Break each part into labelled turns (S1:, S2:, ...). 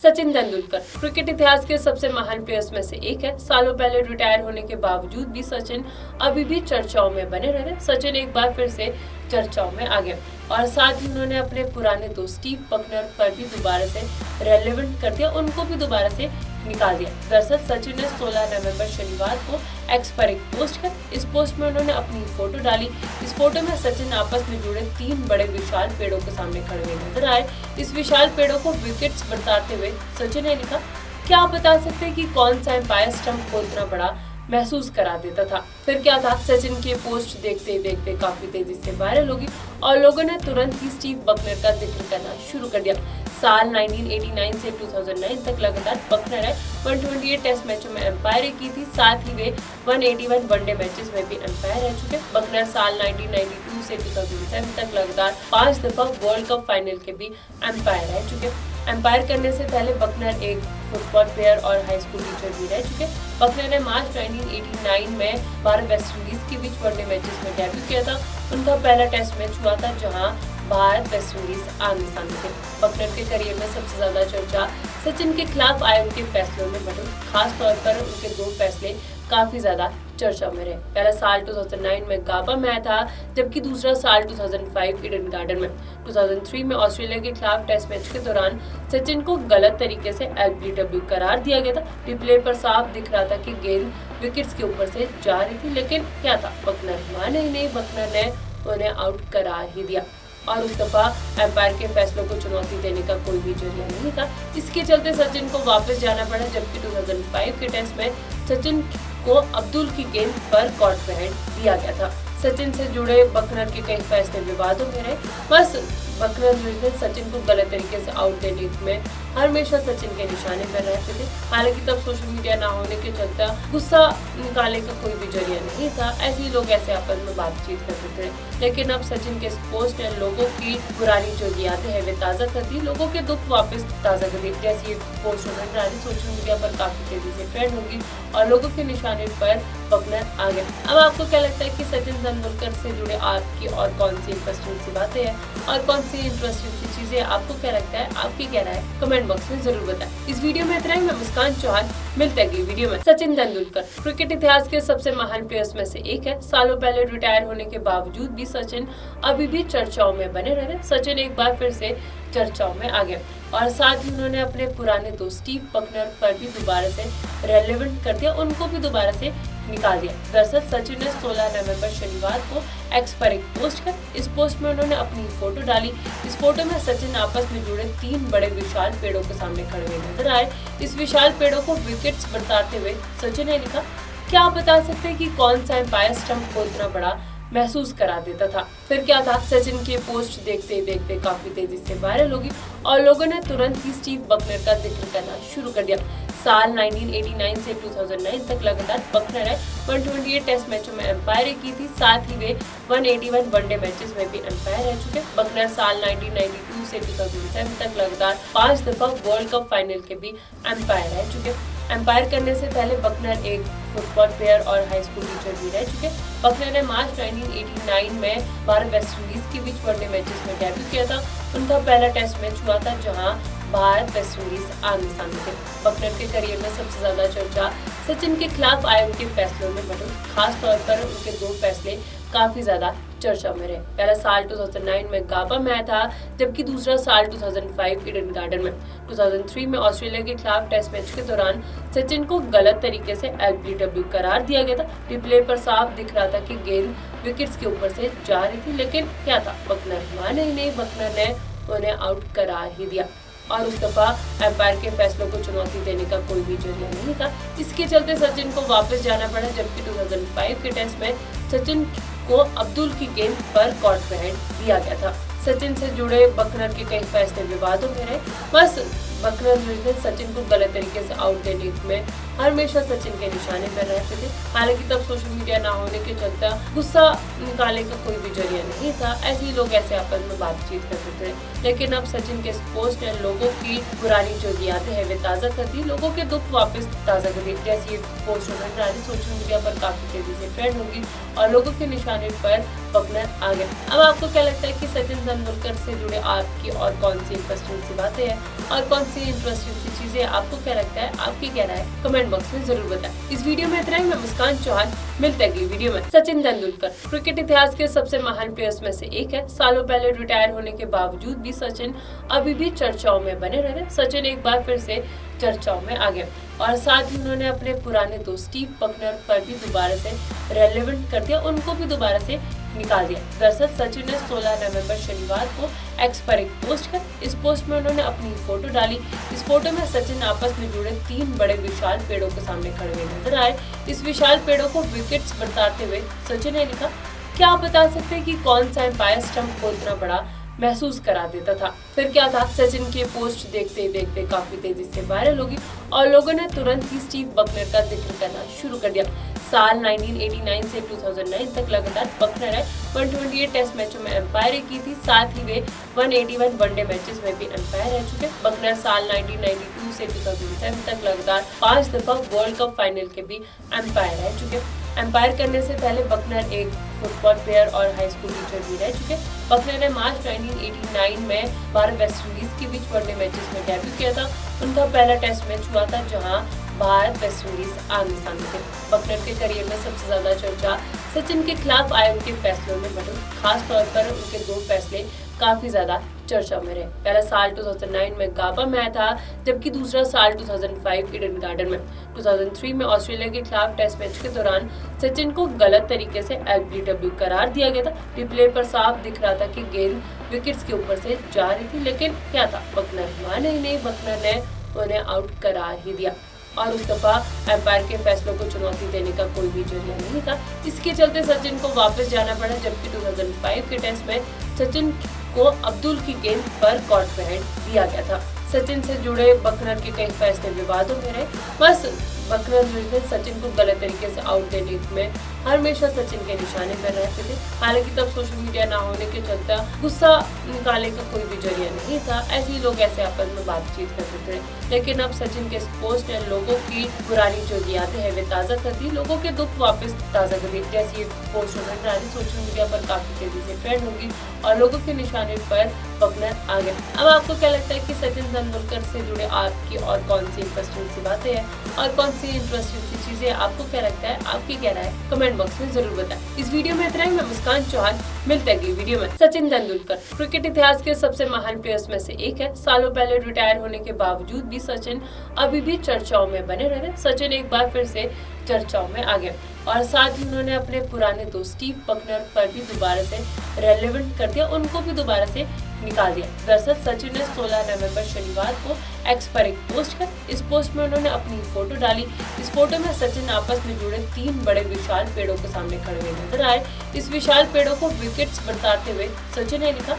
S1: Sachin Tendulkar cricket इतिहास के सबसे महान प्लेयर्स में से एक है। सालों पहले रिटायर होने के बावजूद भी सचिन अभी भी चर्चाओं में बने रहे। सचिन एक बार फिर से चर्चाओं में आ गए और साथ ही उन्होंने अपने पुराने दोस्त स्टीव बकनर पर भी दोबारा से रेलेवेंट कर दिया, उनको भी दोबारा से निकाल दिया। दरअसल सचिन ने 16 नवंबर शनिवार को एक्स पर एक पोस्ट कर इस पोस्ट में उन्होंने अपनी फोटो डाली। इस फोटो में सचिन आपस में जुड़े 3 बड़े विशाल पेड़ों के सामने खड़े हुए नजर आए। इस विशाल पेड़ों को विकेट्स बताते हुए सचिन ने लिखा, क्या आप बता सकते हैं कि कौन सा एम्पायर स्टंप को इतना बड़ा महसूस करा देता था। फिर क्या था, सचिन की पोस्ट देखते देखते काफी तेजी से वायरल होगी और लोगों ने तुरंत ही स्टीव बकनर का जिक्र करना शुरू कर दिया। साल 1989 से 2009 तक लगातार बकनर ने 128 टेस्ट मैचों में एम्पायर की थी, साथ ही वे 181 वनडे मैचेस में भी एम्पायर रह चुके। बकनर साल 1992 से 2007 तक लगातार 5 दफा वर्ल्ड कप फाइनल के भी एम्पायर रह चुके। एम्पायर करने से पहले बकनर एक फुटबॉल प्लेयर और हाई स्कूल टीचर भी रह चुके। बकनर ने मार्च 1989 में भारत वेस्ट इंडीज के बीच वनडे मैचेस में डेब्यू किया था। उनका पहला टेस्ट मैच हुआ था जहां भारत वेस्ट इंडीज आमने सामने थे। बकनर के करियर में सबसे ज्यादा चर्चा सचिन के खिलाफ आए उनके फैसलों में बढ़ी, खास तौर पर उनके 2 फैसले काफी ज्यादा चर्चा में रहे। पहला साल 2009 में गाबा में आया था, जबकि दूसरा साल 2005 ईडन गार्डन में। 2003 में ऑस्ट्रेलिया के खिलाफ टेस्ट मैच के दौरान सचिन को गलत तरीके से LBW करार दिया गया था। रिप्ले पर साफ दिख रहा था कि गेंद विकेट्स के ऊपर से जा रही थी, लेकिन क्या था, बकनर माने ही नहीं, बकनर ने उन्हें आउट करार ही दिया और उस दफा एम्पायर के फैसलों को चुनौती देने का कोई भी जरिया नहीं था। इसके चलते सचिन को वापस जाना पड़ा, जबकि 2005 के टेस्ट में सचिन को अब्दुल की गेंद पर कॉट पे दिया गया था। सचिन से जुड़े बकनर के कई फैसले विवादों में रहे। बस बकनर ने सचिन को गलत तरीके से आउट देने में हमेशा सचिन के निशाने पर रहते थे। हालांकि तब सोशल मीडिया ना होने के चलते गुस्सा निकालने का कोई भी जरिया नहीं था, ऐसे ही लोग ऐसे आपस में बातचीत करते थे। लेकिन अब सचिन के पोस्ट ने लोगों की पुरानी जो यादें हैं वे ताज़ा कर दी, लोगों के दुख वापस ताज़ा कर दी। जैसे ये पोस्ट डाली सोशल मीडिया पर काफी तेजी से ट्रेंड होगी और लोगों के निशाने पर बकनर आ गए। अब आपको क्या लगता है कि सचिन तेंदुलकर से जुड़े आपकी और कौन सी इंटरेस्टिंग सी बातें हैं और कौन सी इंटरेस्टिंग सी चीजें आपको क्या लगता है, आपकी क्या राय है, कमेंट बॉक्स में जरूर बताएं। इस वीडियो में इतना ही। मैं मुस्कान चौहान, मिलते हैं अगली वीडियो में। सचिन तेंदुलकर क्रिकेट इतिहास के सबसे महान प्लेयर्स में से एक है। सालों पहले रिटायर होने के बावजूद भी सचिन अभी भी चर्चाओं में बने रहे। सचिन एक बार फिर से चर्चाओं में आ गए और साथ ही उन्होंने अपने पुराने दोस्त स्टीव बकनर पर भी दोबारा से रेलेवेंट कर दिया, उनको भी दोबारा से निकाल दिया। दरअसल सचिन ने 16 नवंबर शनिवार को एक्स पर एक पोस्ट कर इस पोस्ट में उन्होंने अपनी फोटो डाली। इस फोटो में सचिन आपस में जुड़े 3 बड़े विशाल पेड़ों के सामने खड़े हुए नजर आए। इस विशाल पेड़ों को विकेट्स बताते हुए सचिन ने लिखा, क्या आप बता सकते हैं कि कौन सा एम्पायर स्टंप को इतना बड़ा महसूस करा देता था। फिर क्या था, सचिन की पोस्ट देखते देखते काफी तेजी से वायरल होगी और लोगों ने तुरंत ही स्टीव बकनर का जिक्र करना शुरू कर दिया। साल 1989 से 2009 तक लगातार बकनर ने 128 टेस्ट मैचों में एम्पायर की थी, साथ ही वे 181 वनडे मैचेस में भी एम्पायर रह चुके। बकनर साल 1992 से 2007 तक लगातार 5 दफा वर्ल्ड कप फाइनल के भी एम्पायर रह चुके। एम्पायर करने से पहले बकनर एक फुटबॉल प्लेयर और हाई स्कूल टीचर भी रह चुके। बकनर ने मार्च 1989 में भारत वेस्ट इंडीज के बीच वनडे मैचेस में डेब्यू किया था। उनका पहला टेस्ट मैच हुआ था जहां भारत वेस्ट इंडीज आमने सामने थे। बकनर के करियर में सबसे ज्यादा चर्चा सचिन के खिलाफ आए उनके फैसलों में बढ़ी, खास तौर पर उनके 2 फैसले काफी ज्यादा चर्चा में रहे। पहला साल 2009 में गाबा में आया था, जबकि दूसरा साल 2005 ईडन गार्डन में। 2003 में ऑस्ट्रेलिया के खिलाफ टेस्ट मैच के दौरान सचिन को गलत तरीके से LBW करार दिया गया था। रिप्ले पर साफ दिख रहा था कि गेंद विकेट्स के ऊपर से जा रही थी, लेकिन क्या था, बकनर माने ही नहीं, बकनर ने उन्हें आउट करार ही दिया और उस दफा एम्पायर के फैसलों को चुनौती देने का कोई भी जरिया नहीं था। इसके चलते सचिन को वापस जाना पड़ा, जबकि 2005 के टेस्ट में सचिन को अब्दुल की गेंद पर कॉट पे दिया गया था। सचिन से जुड़े बकनर के कई फैसले विवादों में रहे। बस बकनर ने सचिन को गलत तरीके से आउट देने में हमेशा सचिन के निशाने पर रहते थे। हालांकि तब सोशल मीडिया ना होने के चलते गुस्सा निकालने का कोई भी जरिया नहीं था, ऐसे ही लोग ऐसे आपस में बातचीत करते थे। लेकिन अब सचिन के पोस्ट ने लोगों की पुरानी जो यादें हैं वे ताज़ा कर दी, लोगों के दुख वापस ताज़ा कर दी। जैसे ये पोस्ट डाली सोशल मीडिया पर काफी तेजी से ट्रेंड होगी और लोगों के निशाने पर बकनर आ गए। अब आपको क्या लगता है कि सचिन तेंदुलकर से जुड़े आपकी और कौन सी इंटरेस्टिंग सी बातें हैं और कौन सी इंटरेस्टिंग सी चीजें आपको क्या लगता है, आपकी क्या राय है, कमेंट बॉक्स में जरूर बताएं। इस वीडियो में इतना ही। मैं मुस्कान चौहान, मिलते हैं अगली वीडियो में। सचिन तेंदुलकर क्रिकेट इतिहास के सबसे महान प्लेयर्स में से एक है। सालों पहले रिटायर होने के बावजूद भी सचिन अभी भी चर्चाओं में बने रहते। सचिन एक बार फिर से चर्चाओं में आ गए और साथ ही उन्होंने अपने पुराने दोस्त स्टीव बकनर पर भी दोबारा से रेलेवेंट कर दिया, उनको भी दोबारा से निकाल दिया। दरअसल सचिन ने 16 नवंबर शनिवार को एक्स पर एक पोस्ट कर, इस पोस्ट में उन्होंने अपनी फोटो डाली। इस फोटो में सचिन आपस में जुड़े 3 बड़े विशाल पेड़ों के सामने खड़े हुए नजर आए। इस विशाल पेड़ों को विकेट्स बताते हुए सचिन ने लिखा, क्या आप बता सकते हैं कि कौन सा एम्पायर स्टंप को इतना बड़ा महसूस करा देता था। फिर क्या था, सचिन की पोस्ट देखते देखते काफी तेजी से वायरल होगी और लोगों ने तुरंत ही स्टीव बकनर का जिक्र करना शुरू कर दिया। साल 1989 से 2009 तक लगातार बकनर ने 128 टेस्ट मैचों में एम्पायरिंग की थी, साथ ही वे 181 वनडे मैचेस में भी एम्पायर रह चुके। बकनर साल 1992 से 2007 तक लगातार 5 दफा वर्ल्ड कप फाइनल के भी एम्पायर रह चुके। एम्पायर करने से पहले बकनर एक फुटबॉल प्लेयर और हाई स्कूल टीचर भी रह चुके। बकनर ने मार्च 1989 में भारत वेस्ट इंडीज के बीच वनडे मैचेस में डेब्यू किया था। उनका पहला टेस्ट मैच हुआ था जहां भारत वेस्ट इंडीज आमने सामने थे। बकनर के करियर में सबसे ज्यादा चर्चा सचिन के खिलाफ आए उनके फैसलों में बनी, खास तौर पर उनके 2 फैसले काफी ज्यादा चर्चा में रहे। पहला साल 2009 में गाबा में आया था, जबकि दूसरा साल 2005 ईडन गार्डन में। 2003 में ऑस्ट्रेलिया के खिलाफ टेस्ट मैच के दौरान सचिन को गलत तरीके से LBW करार दिया गया था। रिप्ले पर साफ दिख रहा था कि गेंद विकेट्स के ऊपर से जा रही थी, लेकिन क्या था, बकनर माने ही नहीं, बकनर ने उन्हें आउट करार ही दिया और उस दफा एम्पायर के फैसलों को चुनौती देने का कोई भी जरिया नहीं था। इसके चलते सचिन को वापस जाना पड़ा, जबकि 2005 के टेस्ट में सचिन को अब्दुल की गेंद पर कॉट पे हेड दिया गया था। सचिन से जुड़े बकनर के कई फैसले विवादों में रहे। बस बकनर ने सचिन को गलत तरीके से आउट देने में हमेशा सचिन के निशाने पर रहते थे। हालांकि तब सोशल मीडिया ना होने के चलते गुस्सा निकालने का कोई भी जरिया नहीं था, ऐसे ही लोग ऐसे आपस में बातचीत करते थे। लेकिन अब सचिन के पोस्ट ने लोगों की पुरानी जो यादें हैं वे ताज़ा कर दी, लोगों के दुख वापस ताज़ा कर दी। जैसे ये पोस्ट होने सोशल मीडिया पर काफी तेजी से ट्रेंड होगी और लोगों के निशाने पर बकनर आ गए। अब आपको क्या लगता है कि सचिन तेंदुलकर से जुड़े आपकी और कौन सी इंटरेस्टिंग सी बातें हैं और कौन सी इंटरेस्टिंग सी चीजें आपको क्या लगता है, आपकी क्या राय है, कमेंट बॉक्स में जरूर बताएं। इस वीडियो में इतना ही। मैं मुस्कान चौहान, मिलते हैं अगली वीडियो में। सचिन तेंदुलकर क्रिकेट इतिहास के सबसे महान प्लेयर्स में से एक है। सालों पहले रिटायर होने के बावजूद भी सचिन अभी भी चर्चाओं में बने रहते। सचिन एक बार फिर से चर्चाओं में आ गए और साथ ही उन्होंने अपने पुराने दोस्त स्टीव बकनर पर भी दोबारा से रेलेवेंट कर दिया, उनको भी दोबारा से निकाल दिया। दरअसल सचिन ने 16 नवंबर शनिवार को एक्स पर एक पोस्ट कर, इस पोस्ट में उन्होंने अपनी फोटो डाली। इस फोटो में सचिन आपस में जुड़े 3 बड़े विशाल पेड़ों के सामने खड़े हुए नजर आए। इस विशाल पेड़ों को विकेट्स बताते हुए सचिन ने लिखा,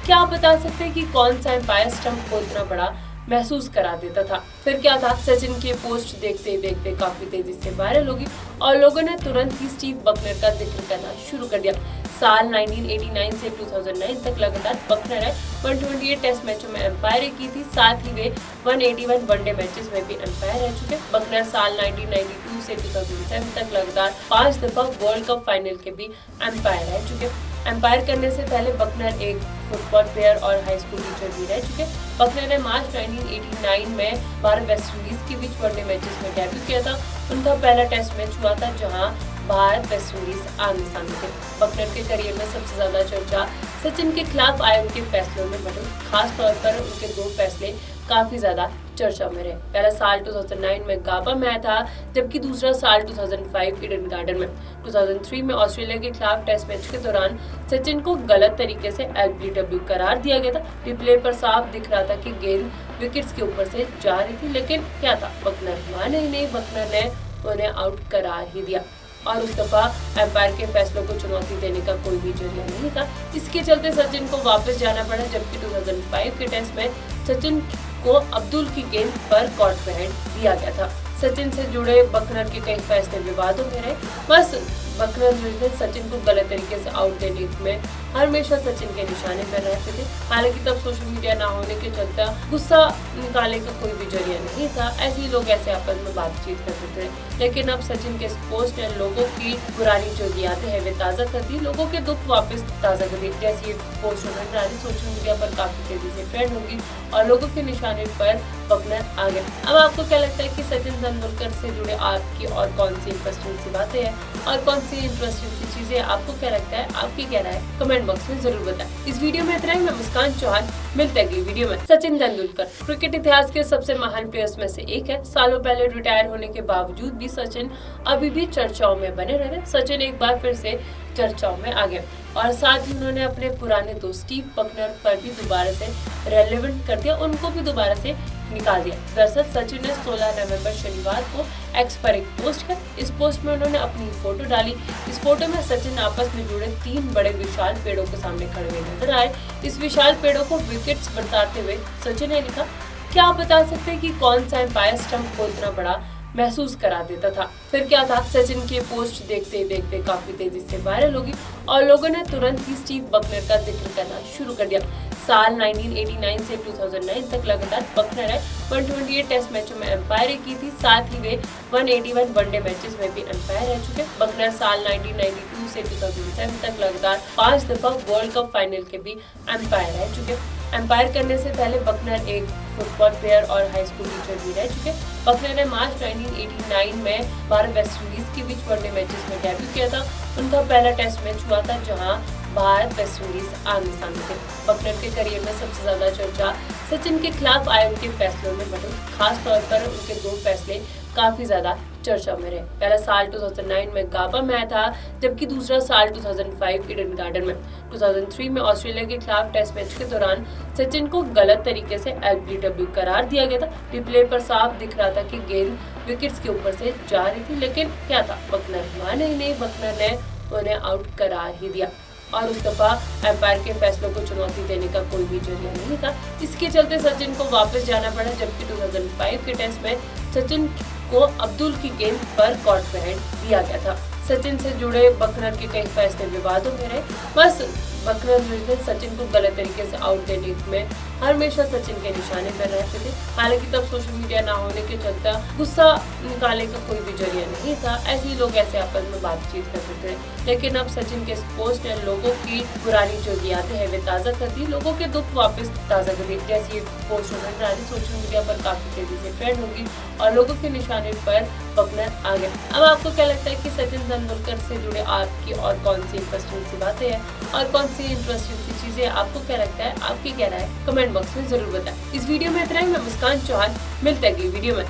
S1: क्या आप बता सकते हैं कि कौन सा एम्पायर स्टंप को इतना बड़ा महसूस करा देता था। फिर क्या था, सचिन की पोस्ट देखते देखते काफी तेजी से वायरल होगी और लोगों ने तुरंत ही स्टीव बकनर का जिक्र करना शुरू कर दिया। साल 1989 से 2009 तक लगातार बकनर ने 128 टेस्ट मैचों में एम्पायरिंग की थी, साथ ही वे 181 वनडे मैचेस में भी एम्पायर रह चुके। बकनर साल 1992 से 2007 तक लगातार 5 दफा वर्ल्ड कप फाइनल के भी एम्पायर रह चुके। एम्पायर करने से पहले बकनर एक फुटबॉल प्लेयर और हाई स्कूल टीचर भी रह चुके। बकनर ने मार्च 1989 में भारत वेस्ट इंडीज के बीच वनडे मैचेस में डेब्यू किया था। उनका पहला टेस्ट मैच हुआ था जहां भारत वेस्ट इंडीज आमने सामने थे। बकनर के करियर में सबसे ज्यादा चर्चा सचिन के खिलाफ आए उनके फैसलों में बनी, खास तौर पर उनके 2 फैसले काफी ज्यादा चर्चा में रहे। पहला साल 2009 में गाबा में आया था, जबकि दूसरा साल 2005 ईडन गार्डन में। 2003 में ऑस्ट्रेलिया के खिलाफ टेस्ट मैच के दौरान सचिन को गलत तरीके से LBW करार दिया गया था। रिप्ले पर साफ दिख रहा था कि गेंद विकेट्स के ऊपर से जा रही थी, लेकिन क्या था, बकनर माने ही नहीं, बकनर ने उन्हें आउट करार ही दिया और उस दफा एम्पायर के फैसलों को चुनौती देने का कोई भी जरिया नहीं था। इसके चलते सचिन को वापस जाना पड़ा, जबकि 2005 के टेस्ट में सचिन को अब्दुल की गेंद पर कॉट पे हेड दिया गया था। सचिन से जुड़े बकनर के कई फैसले विवादों में रहे। बस बकनर ने सचिन को गलत तरीके से आउट देने में हमेशा सचिन के निशाने पर रहते थे। हालांकि तब सोशल मीडिया ना होने के चलते गुस्सा निकालने का कोई भी जरिया नहीं था, ऐसे ही लोग ऐसे आपस में बातचीत करते थे। लेकिन अब सचिन के पोस्ट ने लोगों की पुरानी जो यादें हैं वे ताज़ा कर दी, लोगों के दुख वापस ताज़ा कर दी। जैसे ये पोस्ट होने वाली सोशल मीडिया पर काफी तेजी से ट्रेंड होगी और लोगों के निशाने पर बकनर आ गए। अब आपको क्या लगता है कि सचिन तेंदुलकर से जुड़े आपकी और कौन सी इंटरेस्टिंग सी बातें हैं और कौन सी इंटरेस्टिंग सी चीजें आपको क्या लगता है, आपकी क्या राय है कमेंट बॉक्स में जरूर बताएं। इस वीडियो में इतना ही। मैं मुस्कान चौहान, मिलते हैं अगली वीडियो में। सचिन तेंदुलकर क्रिकेट इतिहास के सबसे महान प्लेयर्स में से एक है। सालों पहले रिटायर होने के बावजूद भी सचिन अभी भी चर्चाओं में बने रहे। सचिन एक बार फिर से चर्चाओं में आ गए और साथ ही उन्होंने अपने पुराने दोस्त स्टीव बकनर पर भी दोबारा से रेलेवेंट कर दिया, उनको भी दोबारा से निकाल दिया। दरअसल सचिन ने 16 नवंबर शनिवार को एक्स पर एक पोस्ट किया। इस पोस्ट में उन्होंने अपनी फोटो डाली। इस फोटो में सचिन आपस में जुड़े 3 बड़े विशाल पेड़ों के सामने खड़े हुए नजर आए। इस विशाल पेड़ों को विकेट्स बताते हुए सचिन ने लिखा, क्या आप बता सकते हैं कि कौन सा एम्पायर स्टंप को इतना बड़ा महसूस करा देता था। फिर क्या था, सचिन की पोस्ट देखते देखते काफी तेजी से वायरल होगी और लोगों ने तुरंत ही स्टीव बकनर का जिक्र करना शुरू कर दिया। साल 1989 से 2009 तक लगातार बकनर ने 128 टेस्ट मैचों में एम्पायर की थी, साथ ही वे 181 वनडे मैचेस में भी एम्पायर रह चुके। बकनर साल 1992 से 2007 तक लगातार 5 दफा वर्ल्ड कप फाइनल के भी एम्पायर रह चुके। एम्पायर करने से पहले बकनर एक फुटबॉल प्लेयर और हाई स्कूल टीचर भी रह चुके। बकनर ने मार्च 1989 में भारत वेस्ट इंडीज के बीच वनडे मैचेस में डेब्यू किया था। उनका पहला टेस्ट मैच हुआ था जहां भारत वेस्ट इंडीज आमने सामने थे। बकनर के करियर में सबसे ज्यादा चर्चा सचिन के खिलाफ आए उनके फैसलों में बनी, खास तौर पर उनके 2 फैसले काफी ज्यादा चर्चा में रहे। पहला साल 2009 में गाबा में था, जबकि दूसरा साल 2005 ईडन गार्डन में। 2003 में ऑस्ट्रेलिया के खिलाफ टेस्ट मैच के दौरान सचिन को गलत तरीके से LBW करार दिया गया था। रिप्ले पर साफ दिख रहा था कि गेंद विकेट्स के ऊपर से जा रही थी, लेकिन क्या था, बकनर माने ही नहीं, बकनर ने उन्हें आउट करार ही दिया और उस दफा एम्पायर के फैसलों को चुनौती देने का कोई भी जरिया नहीं था। इसके चलते सचिन को वापस जाना पड़ा, जबकि 2005 के टेस्ट में सचिन को अब्दुल की गेंद पर कॉर्ट पे दिया गया था। सचिन से जुड़े बकनर के कई फैसले विवादों में रहे। बस बकनर ने सचिन को गलत तरीके से आउट देने में हमेशा सचिन के निशाने पर रहते थे। हालांकि तब सोशल मीडिया ना होने के चलते गुस्सा निकालने का कोई भी जरिया नहीं था, ऐसे ही लोग ऐसे आपस में बातचीत करते थे। लेकिन अब सचिन के पोस्ट ने लोगों की पुरानी जो यादें हैं वे ताज़ा कर दी, लोगों के दुख वापस ताज़ा कर दी। जैसे ये पोस्ट होने वाली सोशल मीडिया पर काफी तेजी से ट्रेंड होगी और लोगों के निशाने पर बकनर आ गए। अब आपको क्या लगता है कि सचिन तेंदुलकर से जुड़े आपकी और कौन सी इंटरेस्टिंग सी बातें हैं और कौन सी इंटरेस्टिंग सी चीजें आपको क्या लगता है, आपकी क्या राय है कमेंट बॉक्स में जरूर बताएं। इस वीडियो में इतना ही। मैं मुस्कान चौहान, मिलते हैं अगली वीडियो में।